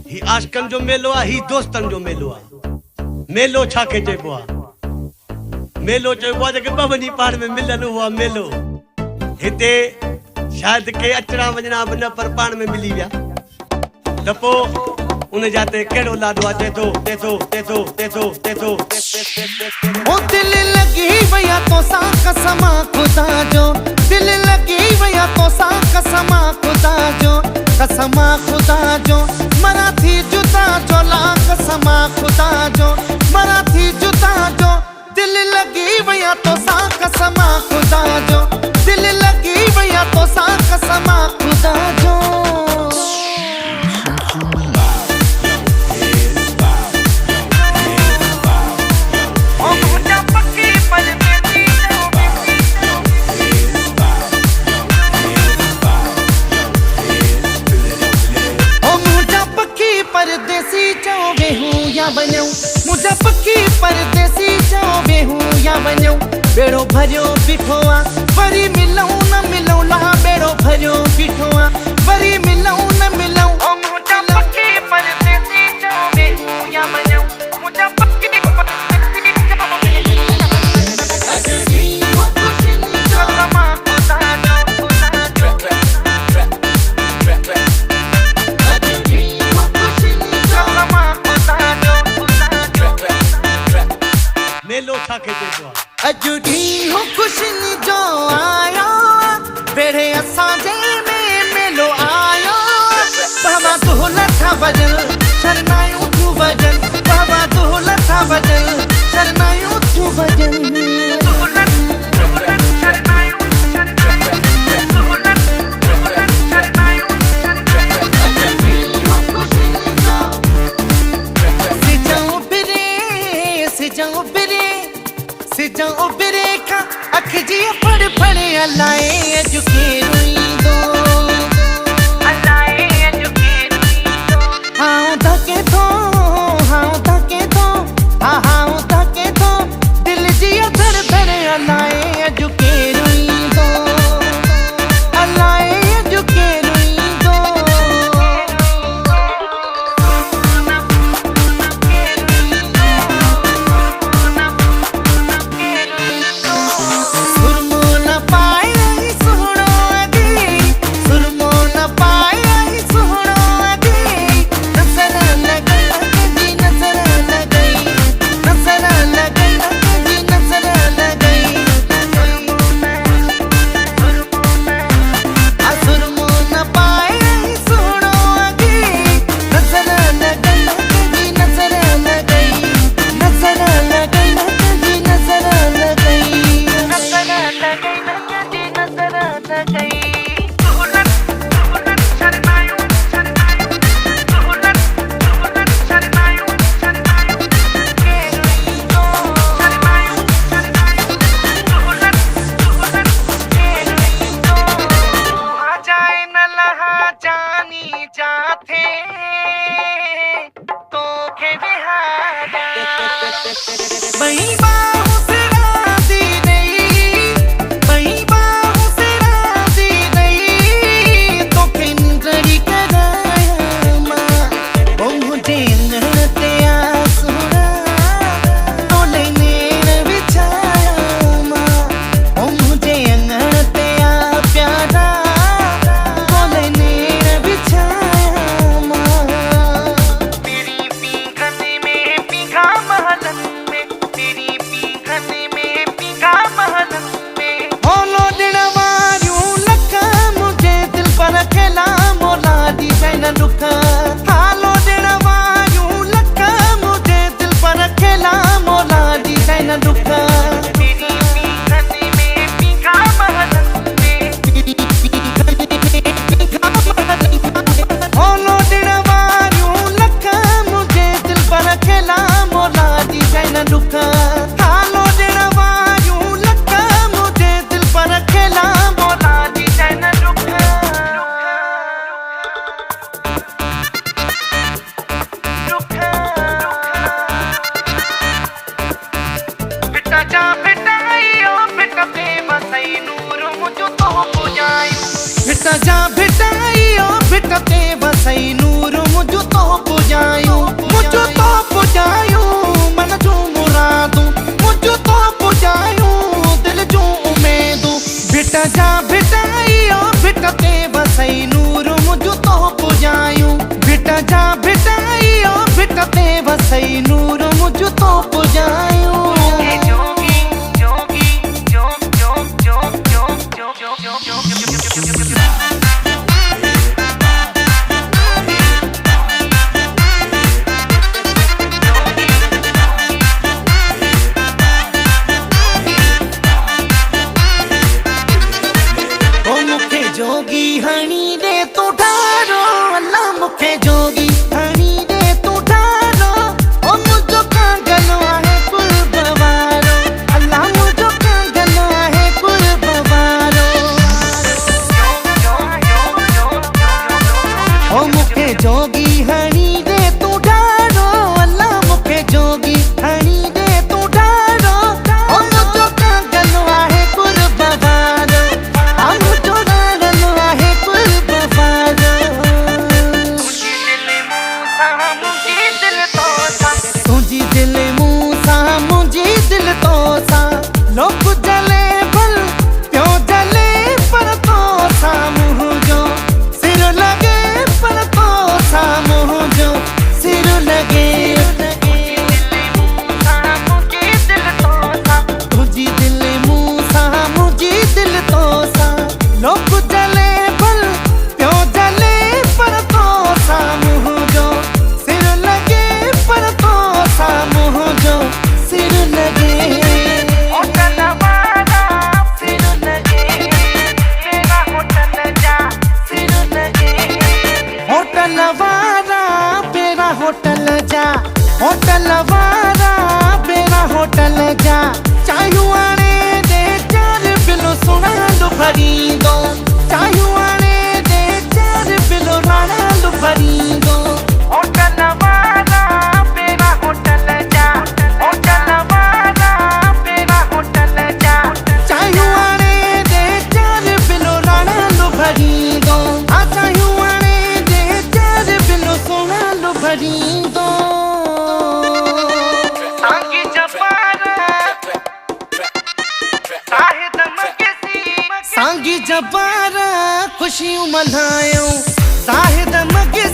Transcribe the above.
ही आशिकन जो मेलो आ, ही दोस्तन जो मेलो आ। मेलो छा के चइबो आ? मेलो चइबो आ जेके ॿ पाण में मिलन हुआ मेलो। हिते शायद के अचणा वञणा बि न पर पाण में मिली विया त पोइ उन जाते केड़ो लाडो आ? ते तो ओ दिल लगी भैया तो सा कसमा खुदा जो, दिल लगी भैया तो सा कसमा खुदा जो, कसमा खुदा जो मराठी जुदा जो, ला कसमा खुदा जो मराठी जुदा जो, दिल लगी भैया तो सा कसमा खुदा जो, दिल लगी भैया तो सा कसमा खुदा जो। परदेसी जाओ बेहू या बनो, मुझा पक्की परदेसी जाओ बेहू या बनो। बेड़ो भरियो बीठो आ वरी मिलूं न मिलूं, ला बेड़ो भरियो बीठो आ वरी मिलूं न मिलूं। ओ मुझा पक्की परदेसी जाओ बेहू या बनो, मुझा पक्की परदेसी जाओ बेहू मेलो छा के चइबो आ? अॼु ॾींहुं ख़ुशियुनि जो आयो, बेड़े असांजे में मेलो आयो। बाबा दौलत वजन शरनायूं तूं वजन, बाबा दौलत वजन शरनायूं तूं वजन। सिजां उबरे का अख जी फड़ फड़ अलाए अॼु केरु ईंदो, अलाए अॼु केरु ईंदो। हां धके थो, हां धके थो, हां धके थो, दिल जी धड़ धड़ अलाए अॼु केरु ईंदो, अलाए अॼु केरु ईंदो। जा भिटाई ओ भिटते बसई नूर मुझ तो पुजायूं मुझो तो पुजायूं मन जूं मुरादूं मुझो तो पुजायूं दिल जूं उमेदूं भिट जा भिटाइयो भिट ते वसई नूर मुझो तो पुजायूं भिट जा भिटाइयो भिट ते वसई नूर मुझो तो पुजायूं जोगी हणी दे तू ठारो अल्लाह मुखे जोगी हणी दे तू ठारो ओ मुझो कांगल आहे कुर्बवारो अल्लाह मुझो कांगल आहे कुर्बवारो ओ मुखे जोगी हणी दे तू ठारो अल्लाह मुखे जोगी हणी दे तू ठारो ओ मुझो कांगल आहे कुर्बवारो आ मुझो तुझी दिल मूसा मुझी दिल तो सा लोग जले भल प्यो जले पर तो सा मुझो सिर लगे पर तो सा मुझो सिर लगे तुझी दिल मूसा मुझी दिल तो सा लोग जले भल प्यो जले पर तो सा मुझो सिर लगे पर तो सा मुझो सिर लगे होटल वाला सिर लगे तेरा होटल जा सिर लगे होटल वाला तेरा होटल जा होटल वाला तेरा होटल जा चाहू आने दे चार बिलो सुना लो भरी दो चाहू आने दे चार बिलो राना लो भरी दो होटल वाला तेरा होटल जा होटल वाला तेरा होटल जा चाहू आने दे चार बिलो राना लो भरी दो आ चाहू आने दे चार बिलो सोना लो भरी दो सांगी जबारा साहिद मगसी सांगी जबारा खुशियूं मल्हायूं साहिद मगसी